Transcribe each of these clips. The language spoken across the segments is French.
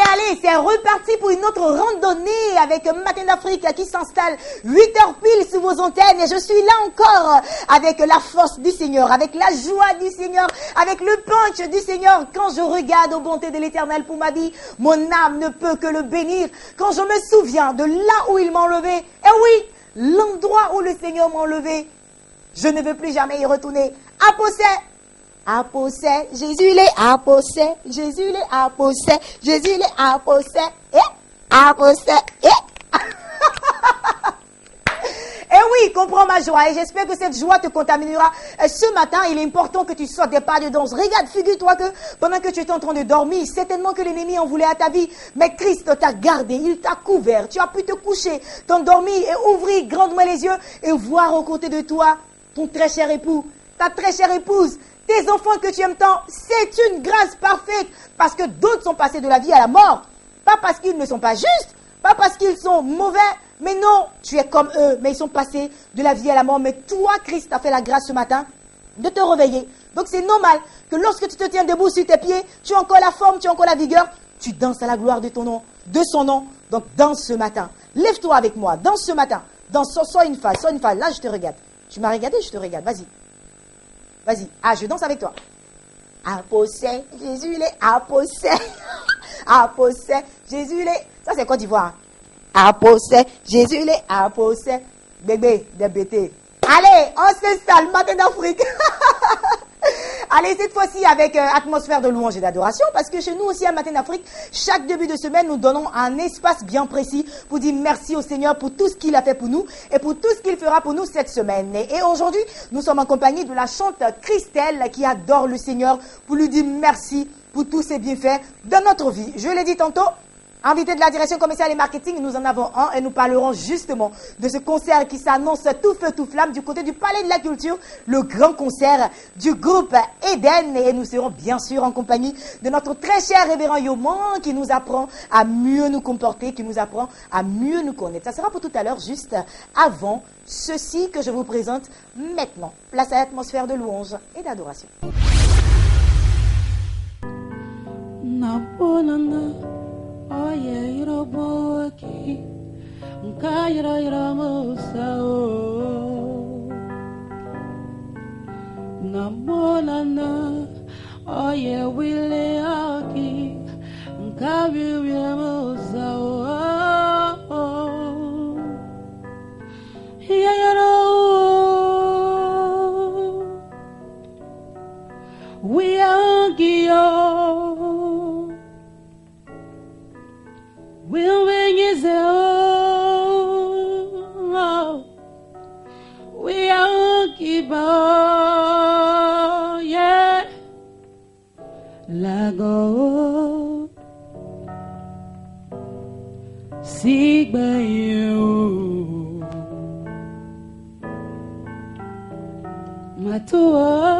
Allez, c'est reparti pour une autre randonnée avec Matin d'Afrique qui s'installe 8h pile sur vos antennes. Et je suis là encore avec la force du Seigneur, avec la joie du Seigneur, avec le punch du Seigneur. Quand je regarde aux bontés de l'Éternel pour ma vie, mon âme ne peut que le bénir. Quand je me souviens de là où il m'a enlevé, et oui, l'endroit où le Seigneur m'a enlevé, je ne veux plus jamais y retourner. Apossé, Jésus les apossé, Jésus les apossé, Jésus les apossé, apossé, Et oui, comprends ma joie et j'espère que cette joie te contaminera. Ce matin, il est important que tu sortes des pas de danse. Regarde, figure-toi que pendant que tu étais en train de dormir, certainement que l'ennemi en voulait à ta vie. Mais Christ t'a gardé, il t'a couvert. Tu as pu te coucher, t'endormir et ouvrir grandement les yeux et voir aux côtés de toi ton très cher époux, ta très chère épouse. Tes enfants que tu aimes tant, c'est une grâce parfaite. Parce que d'autres sont passés de la vie à la mort. Pas parce qu'ils ne sont pas justes, pas parce qu'ils sont mauvais. Mais non, tu es comme eux. Mais ils sont passés de la vie à la mort. Mais toi, Christ, t'a fait la grâce ce matin de te réveiller. Donc c'est normal que lorsque tu te tiens debout sur tes pieds, tu as encore la forme, tu as encore la vigueur. Tu danses à la gloire de ton nom, de son nom. Donc danse ce matin. Lève-toi avec moi, danse ce matin. Danse, sois une phase. Là, je te regarde. Tu m'as regardé, je te regarde. Vas-y. Vas-y. Ah, je danse avec toi. Apossé, Jésus les apossé. Apossé, Jésus les... Ça, c'est Côte d'Ivoire. Apossé, Jésus les apossé. Bébé, des bêtés. Allez, on s'installe, Matin d'Afrique. Allez, cette fois-ci avec atmosphère de louange et d'adoration, parce que chez nous aussi à Matin d'Afrique, chaque début de semaine, nous donnons un espace bien précis pour dire merci au Seigneur pour tout ce qu'il a fait pour nous et pour tout ce qu'il fera pour nous cette semaine. Et aujourd'hui, nous sommes en compagnie de la chanteuse Christelle qui adore le Seigneur pour lui dire merci pour tous ses bienfaits dans notre vie. Je l'ai dit tantôt, invité de la direction commerciale et marketing, nous en avons un et nous parlerons justement de ce concert qui s'annonce tout feu tout flamme du côté du Palais de la Culture, le grand concert du groupe Eden. Et nous serons bien sûr en compagnie de notre très cher révérend Yoman qui nous apprend à mieux nous comporter, qui nous apprend à mieux nous connaître. Ça sera pour tout à l'heure, juste avant ceci que je vous présente maintenant. Place à l'atmosphère de louange et d'adoration. Oye iroboki nkaira iramosao namolana oye wile aki nkabi iramosao yayaro we agio Willing is oh, we are given, yeah. Lago, seek by you, Matua,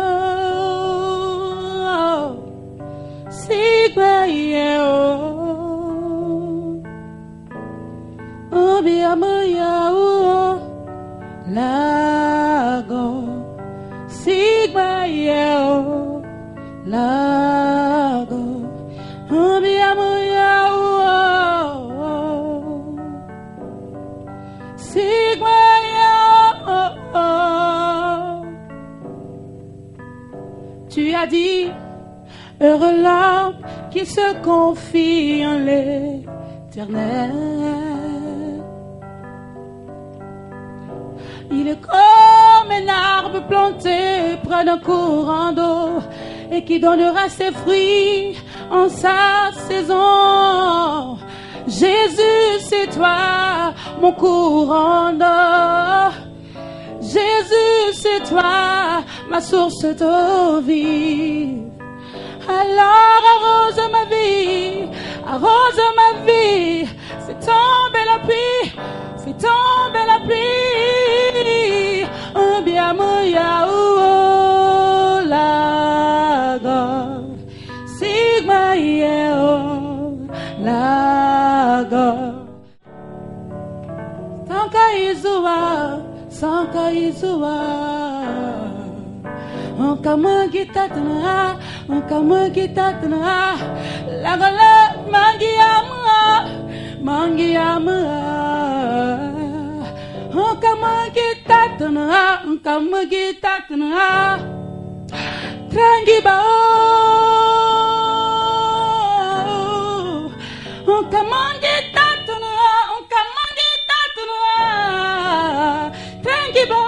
seek by you. Obiamaya lago sigma yeo lago Obiamaya sigma yeo. Tu as dit heureux l'homme qui se confie en l'Éternel. Il est comme un arbre planté près d'un courant d'eau et qui donnera ses fruits en sa saison. Jésus, c'est toi, mon courant d'eau. Jésus, c'est toi, ma source d'eau vive. Alors arrose ma vie, fais tomber la pluie, fais tomber la pluie. Un bien moya ou lago, sigma yeo lago. Sanka izua, Onkamangi tatana, onkamangi tatana, lagala mangiama. Onkamangi tatana, trangiba. Onkamangi tatana, trangiba.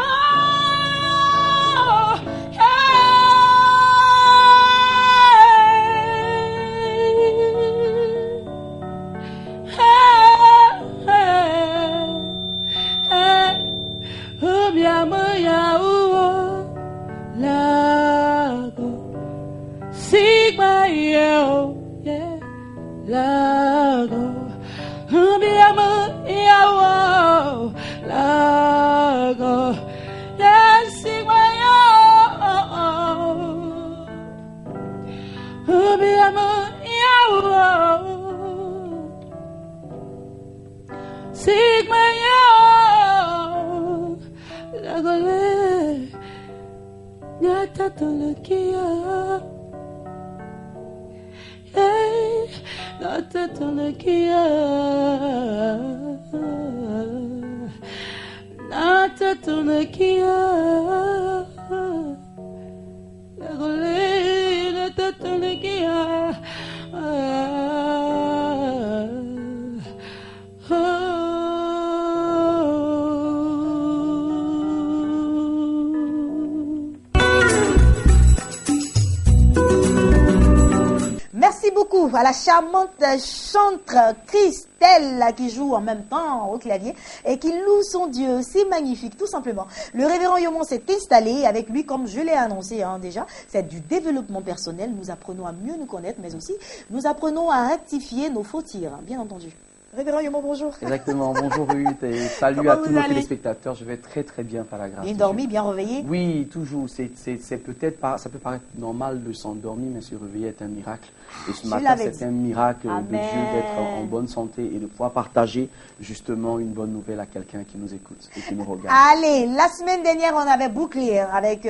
Merci beaucoup à la charmante chantre Christelle qui joue en même temps au clavier et qui loue son Dieu. C'est magnifique, tout simplement. Le révérend Yomon s'est installé avec lui, comme je l'ai annoncé déjà. C'est du développement personnel. Nous apprenons à mieux nous connaître, mais aussi nous apprenons à rectifier nos faux tirs, bien entendu. Révérend Yomon, bonjour. Exactement, bonjour Ruth et salut à tous nos téléspectateurs. Je vais très très bien par la grâce. Bien dormi, bien réveillé? Oui, toujours. C'est peut-être pas, ça peut paraître normal de s'endormir, mais se réveiller est un miracle. Et ce matin, c'est un miracle de Dieu d'être en bonne santé et de pouvoir partager justement une bonne nouvelle à quelqu'un qui nous écoute et qui nous regarde. Allez, la semaine dernière, on avait bouclé avec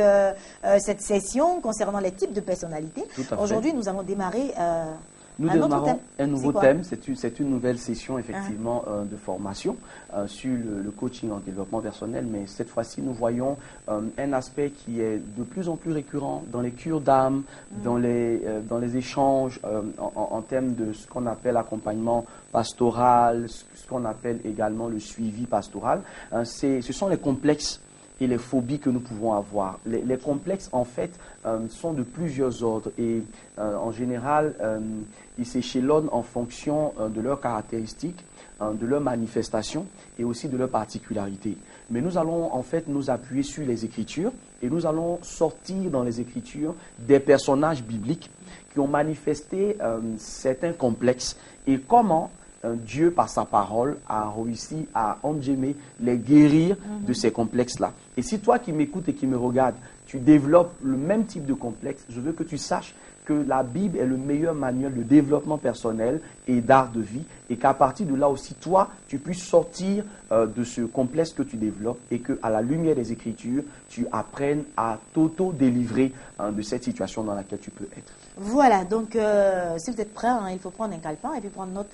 cette session concernant les types de personnalités. Aujourd'hui, nous allons démarrer nous démarrons un nouveau thème, c'est une nouvelle session effectivement de formation sur le coaching en développement personnel, mais cette fois-ci nous voyons un aspect qui est de plus en plus récurrent dans les cures d'âme, dans les échanges en termes de ce qu'on appelle accompagnement pastoral, ce qu'on appelle également le suivi pastoral. Ce sont les complexes et les phobies que nous pouvons avoir. Les complexes, en fait, sont de plusieurs ordres et en général, ils s'échelonnent en fonction de leurs caractéristiques, de leurs manifestations et aussi de leurs particularités. Mais nous allons en fait nous appuyer sur les Écritures et nous allons sortir dans les Écritures des personnages bibliques qui ont manifesté certains complexes et comment Dieu, par sa parole, a réussi à endémer, les guérir de ces complexes-là. Et si toi qui m'écoutes et qui me regardes, tu développes le même type de complexe, je veux que tu saches que la Bible est le meilleur manuel de développement personnel et d'art de vie et qu'à partir de là aussi, toi, tu puisses sortir de ce complexe que tu développes et qu'à la lumière des Écritures, tu apprennes à t'auto-délivrer de cette situation dans laquelle tu peux être. Voilà, donc si vous êtes prêts, il faut prendre un calepin et puis prendre note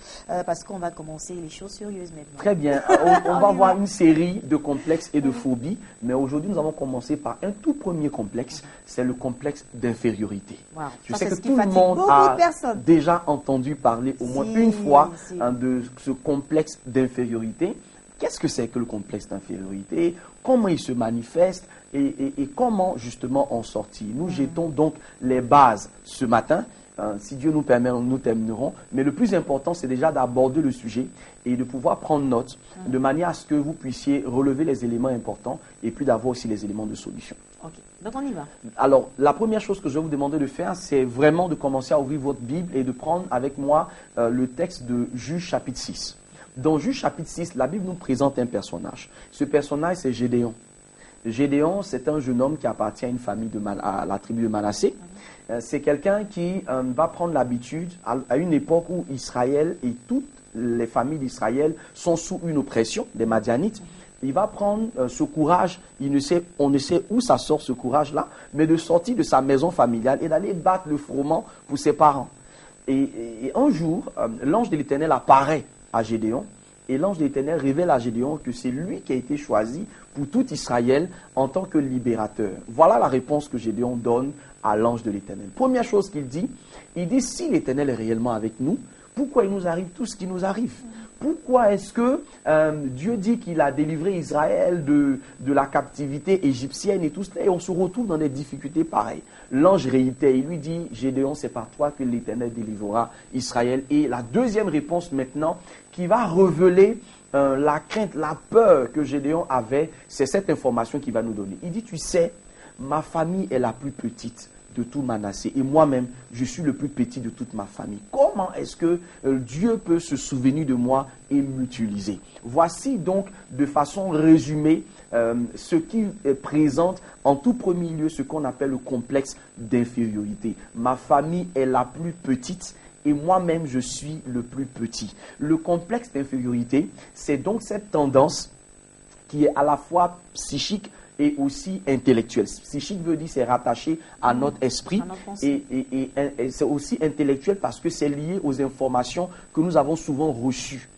parce qu'on va commencer les choses sérieuses maintenant. Très bien, on va voir une série de complexes et de phobies, mais aujourd'hui nous allons commencer par un tout premier complexe, c'est le complexe d'infériorité. Wow. Je sais que tout le monde a déjà entendu parler au moins une fois de ce complexe d'infériorité. Qu'est-ce que c'est que le complexe d'infériorité? Comment il se manifeste et comment justement en sortir? Nous jetons donc les bases ce matin. Si Dieu nous permet, nous terminerons. Mais le plus important, c'est déjà d'aborder le sujet et de pouvoir prendre note de manière à ce que vous puissiez relever les éléments importants et puis d'avoir aussi les éléments de solution. Ok, donc on y va. Alors, la première chose que je vais vous demander de faire, c'est vraiment de commencer à ouvrir votre Bible et de prendre avec moi le texte de Juge chapitre 6. Dans Juge chapitre 6, la Bible nous présente un personnage. Ce personnage, c'est Gédéon. Gédéon, c'est un jeune homme qui appartient à une famille à la tribu de Manassé. C'est quelqu'un qui va prendre l'habitude, à une époque où Israël et toutes les familles d'Israël sont sous une oppression des Madianites. il va prendre ce courage, on ne sait où ça sort ce courage-là, mais de sortir de sa maison familiale et d'aller battre le froment pour ses parents. Et un jour, l'ange de l'Éternel apparaît à Gédéon, et l'ange de l'Éternel révèle à Gédéon que c'est lui qui a été choisi pour tout Israël en tant que libérateur. Voilà la réponse que Gédéon donne à l'ange de l'Éternel. Première chose qu'il dit, si l'Éternel est réellement avec nous, pourquoi il nous arrive tout ce qui nous arrive? Pourquoi est-ce que Dieu dit qu'il a délivré Israël de la captivité égyptienne et tout cela, et on se retrouve dans des difficultés pareilles? L'ange réitère, il lui dit, Gédéon, c'est par toi que l'Éternel délivrera Israël. Et la deuxième réponse maintenant, qui va révéler la crainte, la peur que Gédéon avait, c'est cette information qu'il va nous donner. Il dit, tu sais, ma famille est la plus petite de tout Manassé. Et moi-même, je suis le plus petit de toute ma famille. Comment est-ce que Dieu peut se souvenir de moi et m'utiliser? Voici donc, de façon résumée, ce qui présente en tout premier lieu ce qu'on appelle le complexe d'infériorité. Ma famille est la plus petite et moi-même, je suis le plus petit. Le complexe d'infériorité, c'est donc cette tendance qui est à la fois psychique et aussi intellectuel. Psychique veut dire c'est rattaché à notre esprit et c'est aussi intellectuel parce que c'est lié aux informations que nous avons souvent reçues.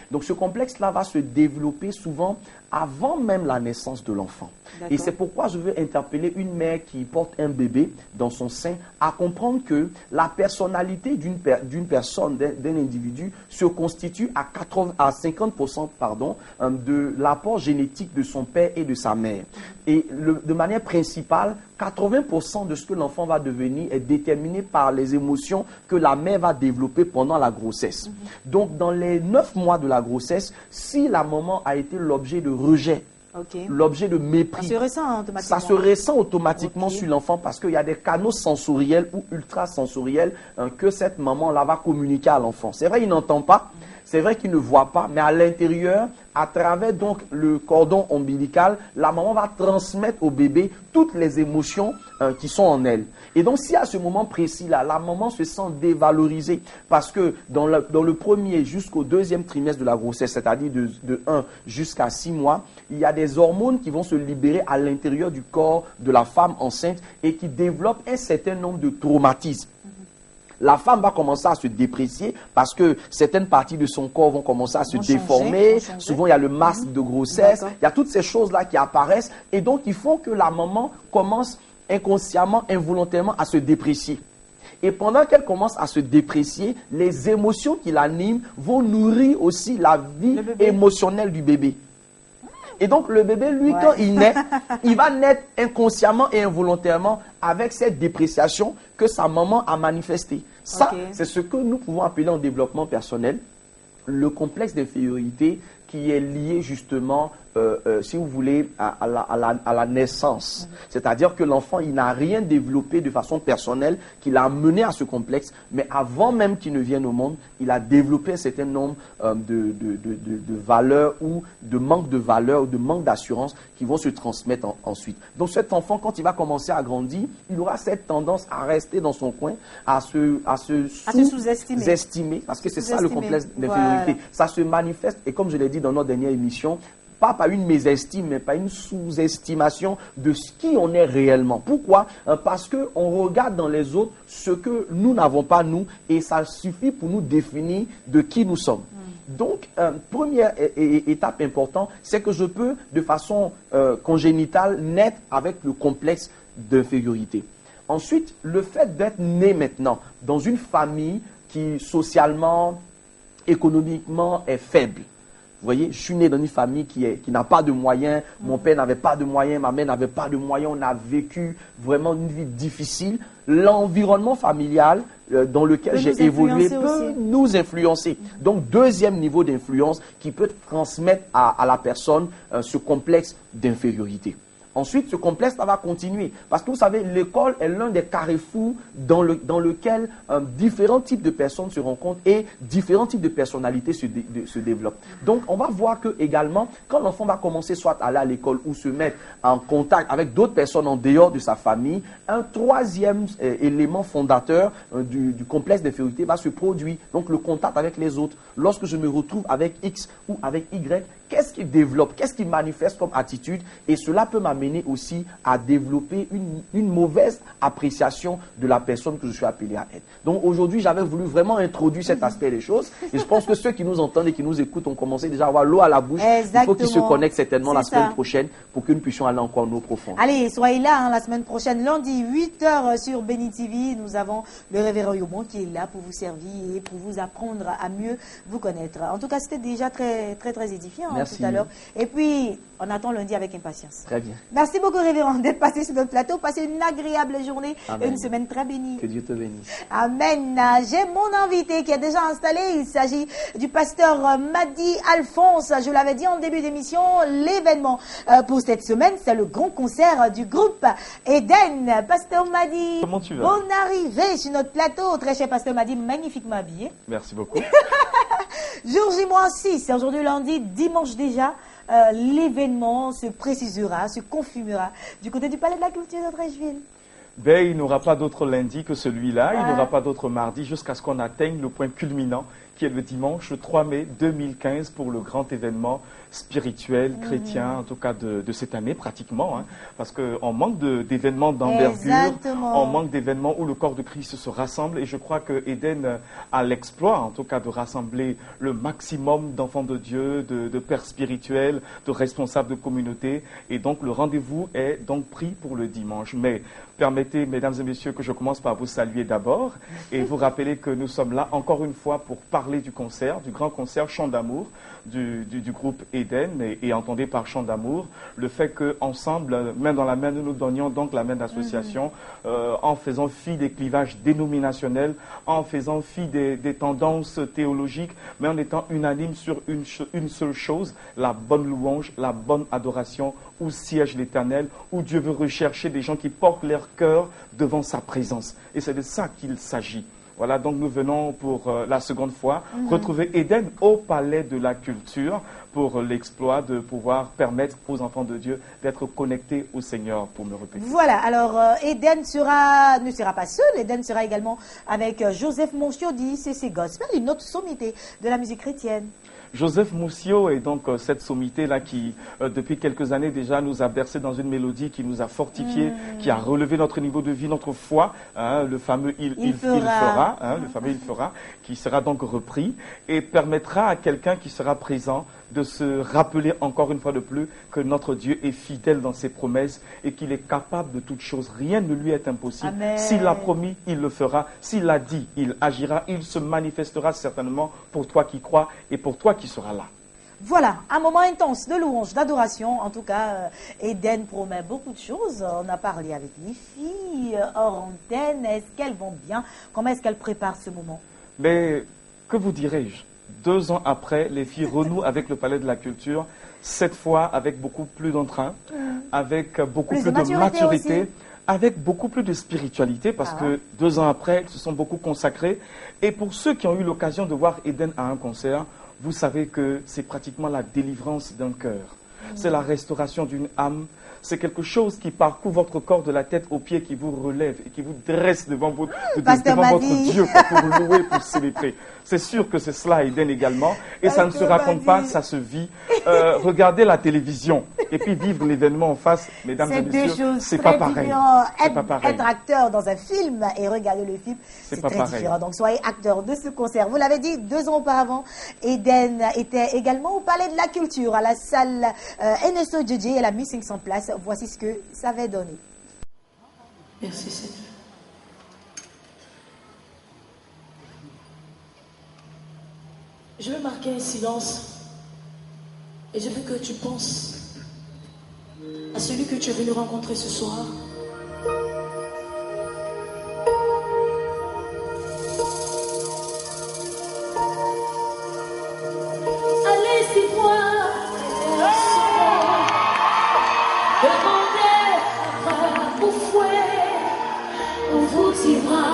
Donc ce complexe-là va se développer souvent avant même la naissance de l'enfant. Et c'est pourquoi je veux interpeller une mère qui porte un bébé dans son sein à comprendre que la personnalité d'une personne, d'un individu, se constitue à 50% de l'apport génétique de son père et de sa mère. Et de manière principale, 80% de ce que l'enfant va devenir est déterminé par les émotions que la mère va développer pendant la grossesse. Donc, dans les 9 mois de la grossesse, si la maman a été l'objet de rejet, l'objet de mépris, ça se ressent automatiquement sur l'enfant parce qu'il y a des canaux sensoriels ou ultrasensoriels que cette maman-là va communiquer à l'enfant. C'est vrai, il n'entend pas. C'est vrai qu'il ne voit pas, mais à l'intérieur, à travers donc le cordon ombilical, la maman va transmettre au bébé toutes les émotions qui sont en elle. Et donc, si à ce moment précis-là, la maman se sent dévalorisée, parce que dans le premier jusqu'au deuxième trimestre de la grossesse, c'est-à-dire de 1 jusqu'à 6 mois, il y a des hormones qui vont se libérer à l'intérieur du corps de la femme enceinte et qui développent un certain nombre de traumatismes. La femme va commencer à se déprécier parce que certaines parties de son corps vont commencer à se déformer. Souvent, il y a le masque de grossesse. Il y a toutes ces choses-là qui apparaissent. Et donc, il faut que la maman commence inconsciemment, involontairement à se déprécier. Et pendant qu'elle commence à se déprécier, les émotions qui l'animent vont nourrir aussi la vie émotionnelle du bébé. Et donc, le bébé, lui, quand il naît, il va naître inconsciemment et involontairement avec cette dépréciation que sa maman a manifestée. Ça, c'est ce que nous pouvons appeler en développement personnel le complexe d'infériorité qui est lié justement, si vous voulez, à la naissance. C'est-à-dire que l'enfant, il n'a rien développé de façon personnelle qui l'a amené à ce complexe, mais avant même qu'il ne vienne au monde, il a développé un certain nombre de valeurs ou de manque de valeurs ou de manque d'assurance qui vont se transmettre ensuite. Donc cet enfant, quand il va commencer à grandir, il aura cette tendance à rester dans son coin, à se sous-estimer, parce que c'est ça le complexe d'infériorité. Ça se manifeste, et comme je l'ai dit dans notre dernière émission, pas par une mésestime, mais par une sous-estimation de ce qui on est réellement. Pourquoi? Parce qu'on regarde dans les autres ce que nous n'avons pas nous, et ça suffit pour nous définir de qui nous sommes. Donc, première étape importante, c'est que je peux, de façon congénitale, naître avec le complexe d'infériorité. Ensuite, le fait d'être né maintenant dans une famille qui, socialement, économiquement, est faible. Vous voyez, je suis né dans une famille qui n'a pas de moyens, mon père n'avait pas de moyens, ma mère n'avait pas de moyens, on a vécu vraiment une vie difficile. L'environnement familial dans lequel j'ai évolué peut nous influencer. Donc, deuxième niveau d'influence qui peut transmettre à la personne ce complexe d'infériorité. Ensuite, ce complexe va continuer. Parce que vous savez, l'école est l'un des carrefours dans lequel différents types de personnes se rencontrent et différents types de personnalités se développent. Donc, on va voir que également, quand l'enfant va commencer soit à aller à l'école ou se mettre en contact avec d'autres personnes en dehors de sa famille, un troisième élément fondateur du complexe d'infériorité va se produire. Donc, le contact avec les autres. Lorsque je me retrouve avec X ou avec Y, qu'est-ce qu'il développe, qu'est-ce qu'il manifeste comme attitude, et cela peut m'amener aussi à développer une mauvaise appréciation de la personne que je suis appelé à être. Donc aujourd'hui, j'avais voulu vraiment introduire cet aspect des choses, et je pense que ceux qui nous entendent et qui nous écoutent ont commencé déjà à avoir l'eau à la bouche. Exactement. Il faut qu'ils se connectent certainement la semaine prochaine pour que nous puissions aller encore nous profond. Allez, soyez là la semaine prochaine, lundi 8h sur Béni TV. Nous avons le révérend Yomon qui est là pour vous servir et pour vous apprendre à mieux vous connaître. En tout cas, c'était déjà très édifiant tout à l'heure. Et puis, on attend lundi avec impatience. Très bien. Merci beaucoup, révérend, d'être passé sur notre plateau. Passez une agréable journée et une semaine très bénie. Que Dieu te bénisse. Amen. J'ai mon invité qui est déjà installé. Il s'agit du pasteur Madi Alphonse. Je l'avais dit en début d'émission, l'événement pour cette semaine, c'est le grand concert du groupe Eden. Pasteur Madi, comment tu vas? Bonne arrivée sur notre plateau. Très cher pasteur Madi, magnifiquement habillé. Merci beaucoup. Jour J-6, c'est aujourd'hui lundi, dimanche déjà. L'événement se précisera, se confirmera du côté du Palais de la Culture de Treichville. Ben, il n'y aura pas d'autre lundi que celui-là, il n'y aura pas d'autre mardi jusqu'à ce qu'on atteigne le point culminant qui est le dimanche 3 mai 2015 pour le grand événement spirituel, chrétien, en tout cas de cette année pratiquement, hein, parce qu'on manque d'événements d'envergure, on manque d'événements où le corps de Christ se rassemble, et je crois que Eden a l'exploit, en tout cas, de rassembler le maximum d'enfants de Dieu, de pères spirituels, de responsables de communauté, et donc le rendez-vous est donc pris pour le dimanche. Mais permettez, mesdames et messieurs, que je commence par vous saluer d'abord et vous rappeler que nous sommes là encore une fois pour parler du concert, du grand concert Chant d'amour du groupe Eden, et entendez par Chant d'amour le fait qu'ensemble, main dans la main, nous donnions donc la main d'association en faisant fi des clivages dénominationnels, en faisant fi des tendances théologiques, mais en étant unanime sur une seule chose, la bonne louange, la bonne adoration, où siège l'Éternel, où Dieu veut rechercher des gens qui portent leur cœur devant sa présence. Et c'est de ça qu'il s'agit. Voilà, donc nous venons pour la seconde fois retrouver Eden au Palais de la Culture pour l'exploit de pouvoir permettre aux enfants de Dieu d'être connectés au Seigneur, pour me répéter. Voilà, alors Eden ne sera pas seul, Eden sera également avec Joseph Monsieur d'ICC Gospel, une autre sommité de la musique chrétienne. Joseph Moussio est donc cette sommité-là qui, depuis quelques années déjà, nous a bercé dans une mélodie qui nous a fortifié, qui a relevé notre niveau de vie, notre foi, hein, le fameux il fera, hein, le fameux il fera, qui sera donc repris et permettra à quelqu'un qui sera présent de se rappeler encore une fois de plus que notre Dieu est fidèle dans ses promesses et qu'il est capable de toutes choses. Rien ne lui est impossible. S'il l'a promis, il le fera. S'il l'a dit, il agira. Il se manifestera certainement pour toi qui crois et pour toi qui seras là. Voilà, un moment intense de louange, d'adoration. En tout cas, Eden promet beaucoup de choses. On a parlé avec les filles hors antenne. Est-ce qu'elles vont bien? Comment est-ce qu'elles préparent ce moment? Mais que vous dirais-je? 2 ans après, les filles renouent avec le Palais de la Culture, cette fois avec beaucoup plus d'entrain, avec beaucoup plus de maturité, avec beaucoup plus de spiritualité, parce que 2 ans après, elles se sont beaucoup consacrées. Et pour ceux qui ont eu l'occasion de voir Eden à un concert, vous savez que c'est pratiquement la délivrance d'un cœur. C'est la restauration d'une âme. C'est quelque chose qui parcourt votre corps de la tête aux pieds, qui vous relève et qui vous dresse devant votre Dieu pour louer, pour célébrer. C'est sûr que c'est cela, Eden également. Et ça ne se raconte pas, ça se vit. Regardez la télévision et puis vivre l'événement en face, mesdames et messieurs, c'est pas pareil. Être acteur dans un film et regarder le film, c'est très différent. Donc soyez acteur de ce concert. Vous l'avez dit, 2 ans auparavant, Eden était également au Palais de la Culture, à la salle NSO JJ. Elle a mis 500 places. Voici ce que ça avait donné. Merci Seigneur. Je veux marquer un silence et je veux que tu penses à celui que tu es venu rencontrer ce soir. Allez-y voir, demandez au fouet, on vous dira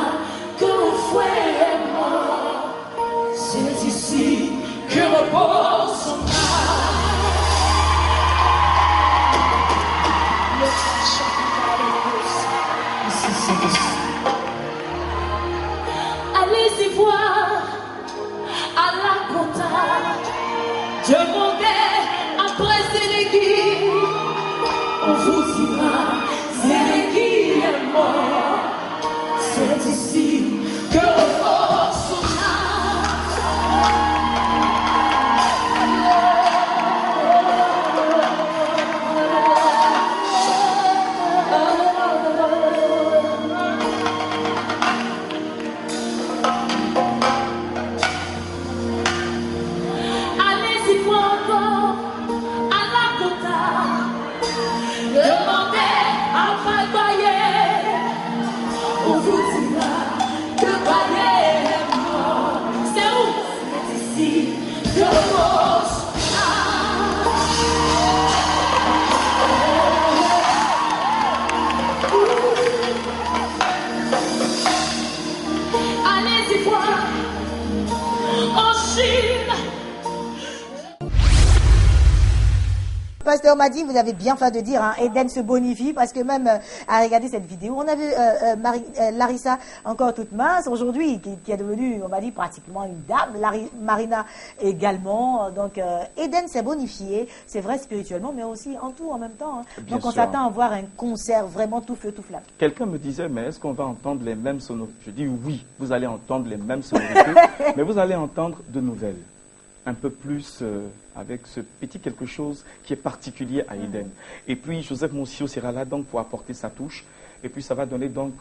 que le fouet est mort. C'est ici que repose son âme. Allez-y voir à la compta, demandez on vous dira que pareil est mort. C'est où? C'est ici que repose. Allez-y voir en Chine. Pasteur m'a dit, vous avez bien fait de dire, hein, Eden se bonifie, parce que même à regarder cette vidéo, on a vu Larissa encore toute mince, aujourd'hui, qui est devenue, on va dire, pratiquement une dame, Marina également. Donc, Eden s'est bonifié, c'est vrai spirituellement, mais aussi en tout en même temps. Hein. Donc, on s'attend à voir un concert vraiment tout feu, tout flamme. Quelqu'un me disait, mais est-ce qu'on va entendre les mêmes sonorités? Je dis oui, vous allez entendre les mêmes sonorités, mais vous allez entendre de nouvelles. Un peu plus avec ce petit quelque chose qui est particulier à Eden. Et puis Joseph Monsieur sera là donc pour apporter sa touche. Et puis ça va donner donc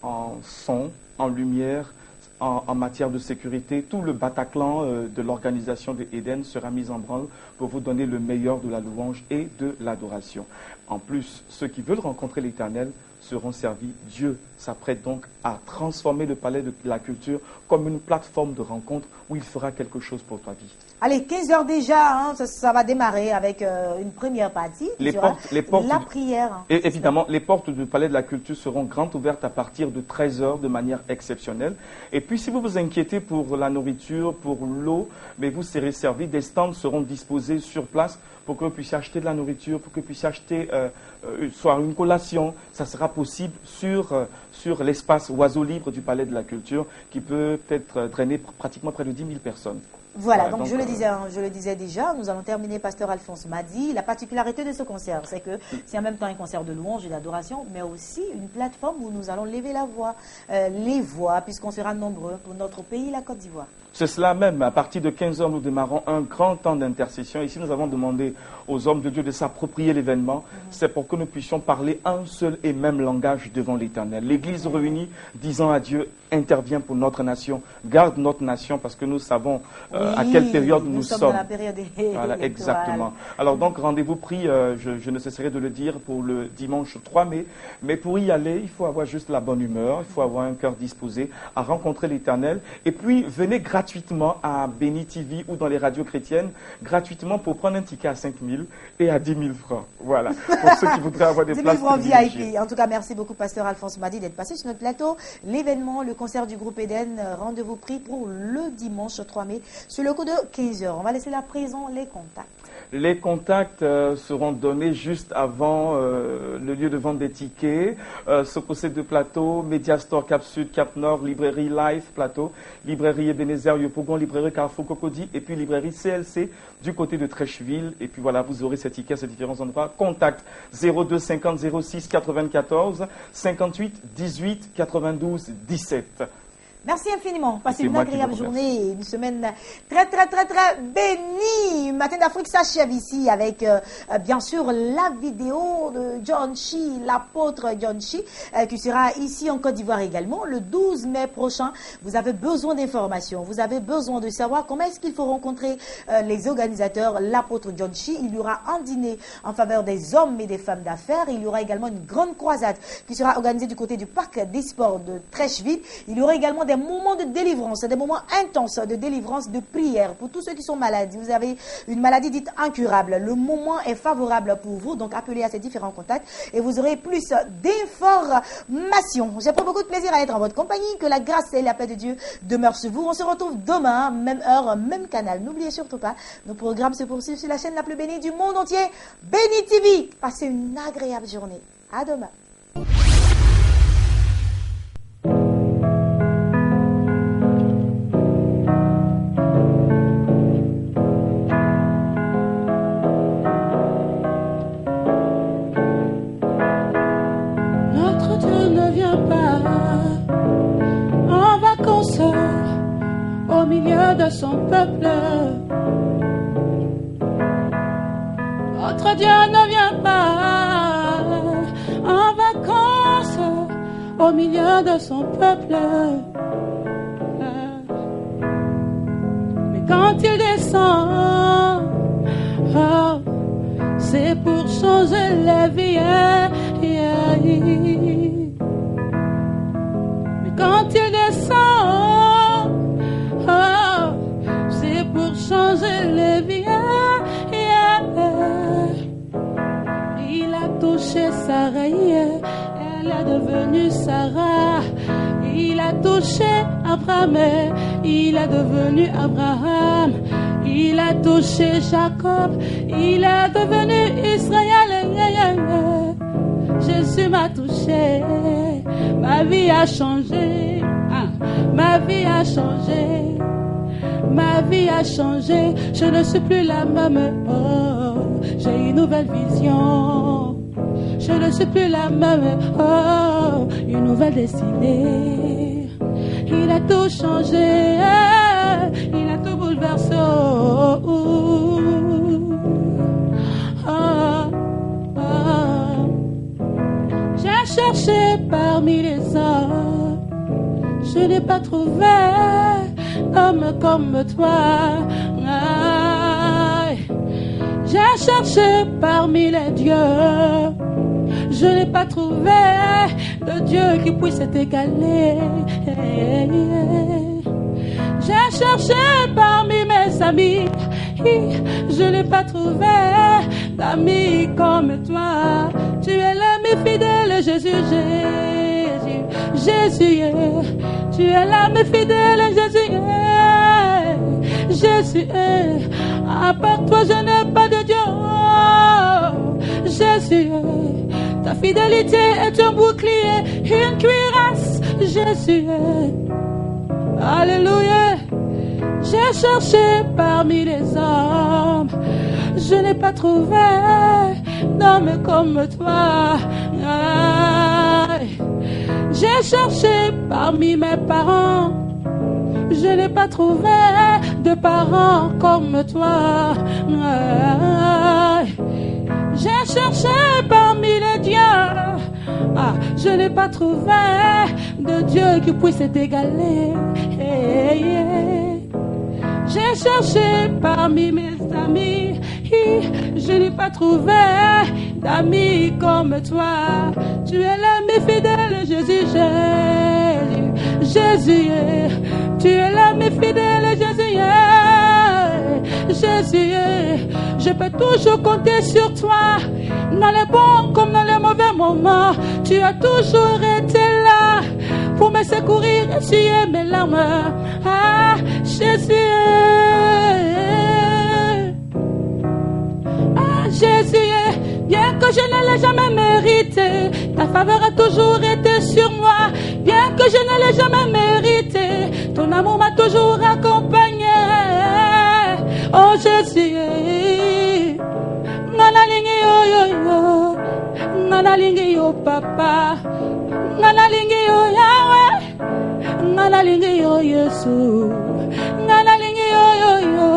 en son, en lumière, en matière de sécurité, tout le Bataclan de l'organisation de Eden sera mis en branle pour vous donner le meilleur de la louange et de l'adoration. En plus, ceux qui veulent rencontrer l'Éternel seront servis. Dieu s'apprête donc à transformer le palais de la culture comme une plateforme de rencontre où il fera quelque chose pour ta vie. Allez, 15h déjà, hein, ça va démarrer avec une première partie. Les portes la prière. Hein, et évidemment, les portes du Palais de la Culture seront grandes ouvertes à partir de 13h de manière exceptionnelle. Et puis, si vous vous inquiétez pour la nourriture, pour l'eau, mais vous serez servis. Des stands seront disposés sur place pour que vous puissiez acheter de la nourriture, pour que vous puissiez acheter soit une collation. Ça sera possible sur l'espace oiseau libre du Palais de la Culture qui peut être drainer pratiquement près de 10 000 personnes. Voilà, donc je le disais déjà, nous allons terminer, Pasteur Alphonse m'a dit, la particularité de ce concert, c'est que c'est en même temps un concert de louange et d'adoration, mais aussi une plateforme où nous allons lever la voix, les voix, puisqu'on sera nombreux pour notre pays, la Côte d'Ivoire. C'est cela même, à partir de 15h, nous démarrons un grand temps d'intercession. Ici, nous avons demandé aux hommes de Dieu de s'approprier l'événement. C'est pour que nous puissions parler un seul et même langage devant l'Éternel. L'Église réunie, disant à Dieu, intervient pour notre nation, garde notre nation, parce que nous savons à quelle période nous sommes. Dans la période voilà, exactement. Alors donc, rendez-vous pris, je ne cesserai de le dire, pour le dimanche 3 mai. Mais pour y aller, il faut avoir juste la bonne humeur, il faut avoir un cœur disposé à rencontrer l'Éternel. Et puis, venez gratuitement à Béni TV ou dans les radios chrétiennes, gratuitement pour prendre un ticket à 5 000 et à 10 000 francs. Voilà, pour ceux qui voudraient avoir des 10 000 places francs privilégiées. VIP. En tout cas, merci beaucoup, Pasteur Alphonse Madi, d'être passé sur notre plateau. L'événement, le concert du groupe Eden, rendez-vous pris pour le dimanche 3 mai, sur le coup de 15h. On va laisser à présent les contacts. Les contacts seront donnés juste avant le lieu de vente des tickets. Sococé de Plateau, Mediastore Cap Sud, Cap Nord, Librairie Life Plateau, Librairie Ebenezer Yopougon, Librairie Carrefour Cocody et puis Librairie CLC du côté de Trècheville. Et puis voilà, vous aurez ces tickets à ces différents endroits. Contact 02 50 06 94 58 18 92 17. Merci infiniment. Passez une agréable journée, une semaine très bénie. Matin d'Afrique s'achève ici avec, bien sûr, la vidéo de John Chi, l'apôtre John Chi, qui sera ici en Côte d'Ivoire également le 12 mai prochain. Vous avez besoin d'informations, vous avez besoin de savoir comment est-ce qu'il faut rencontrer les organisateurs, l'apôtre John Chi. Il y aura un dîner en faveur des hommes et des femmes d'affaires. Il y aura également une grande croisade qui sera organisée du côté du parc des sports de Trècheville. Il y aura également des moments de délivrance, des moments intenses de délivrance, de prière pour tous ceux qui sont malades. Vous avez une maladie dite incurable. Le moment est favorable pour vous, donc appelez à ces différents contacts et vous aurez plus d'informations. J'ai pris beaucoup de plaisir à être en votre compagnie. Que la grâce et la paix de Dieu demeurent sur vous. On se retrouve demain, même heure, même canal. N'oubliez surtout pas, nos programmes se poursuivent sur la chaîne la plus bénie du monde entier, Béni TV. Passez une agréable journée. À demain. Au milieu de son peuple, notre Dieu ne vient pas en vacances au milieu de son peuple, mais quand il descend, oh, c'est pour changer la vie. a devenu Sarah. Il a touché Abraham, il a devenu Abraham. Il a touché Jacob, il a devenu Israël. Jésus m'a touché, ma vie a changé, ma vie a changé, ma vie a changé. Je ne suis plus la même, oh, j'ai une nouvelle vision. Je ne suis plus la même, oh, une nouvelle destinée. Il a tout changé, il a tout bouleversé. Oh, oh, oh, oh. J'ai cherché parmi les hommes, je n'ai pas trouvé homme comme toi. J'ai cherché parmi les dieux, je n'ai pas trouvé de Dieu qui puisse t'égaler. J'ai cherché parmi mes amis, je n'ai pas trouvé d'amis comme toi. Tu es l'ami fidèle, Jésus, Jésus, Jésus. Tu es l'ami fidèle, Jésus, Jésus. À part toi, je n'ai pas de Dieu. Jésus, ta fidélité est un bouclier, une cuirasse, Jésus. Alléluia. J'ai cherché parmi les hommes, je n'ai pas trouvé d'homme comme toi. J'ai cherché parmi mes parents, je n'ai pas trouvé de parents comme toi. J'ai cherché parmi les dieux, je n'ai pas trouvé de Dieu qui puisse t'égaler. J'ai cherché parmi mes amis, je n'ai pas trouvé d'amis comme toi. Tu es l'ami fidèle, Jésus, Jésus, Jésus. Tu es l'ami fidèle, Jésus, Jésus. Je peux toujours compter sur toi, dans les bons comme dans les mauvais moments. Tu as toujours été là pour me secourir et essuyer mes larmes. Ah, Jésus. Ah, Jésus, bien que je ne l'ai jamais mérité, ta faveur a toujours été sur moi. Bien que je ne l'ai jamais mérité, ton amour m'a toujours accompagné. Oh Jésus, nganalingi yo yo yo, nganalingi yo papa, nganalingi yo Yahweh, nganalingi yo Yesu, nganalingi yo yo yo,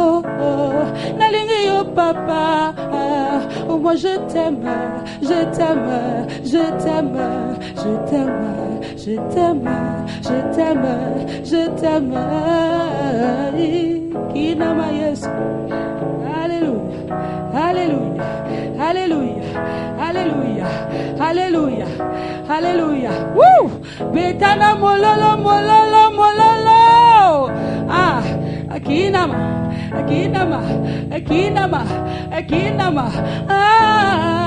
nganalingi yo papa. Oh moi je t'aime, je t'aime, je t'aime, je t'aime, je t'aime, je t'aime, je t'aime. Kinama Yesu. Alléluia, Alléluia, Alléluia, Alléluia, Alléluia, Alléluia. Wouh! Betana mololo, mololo, mololo. Ah, Akinama, Akinama, Akinama, Akinama. Ah.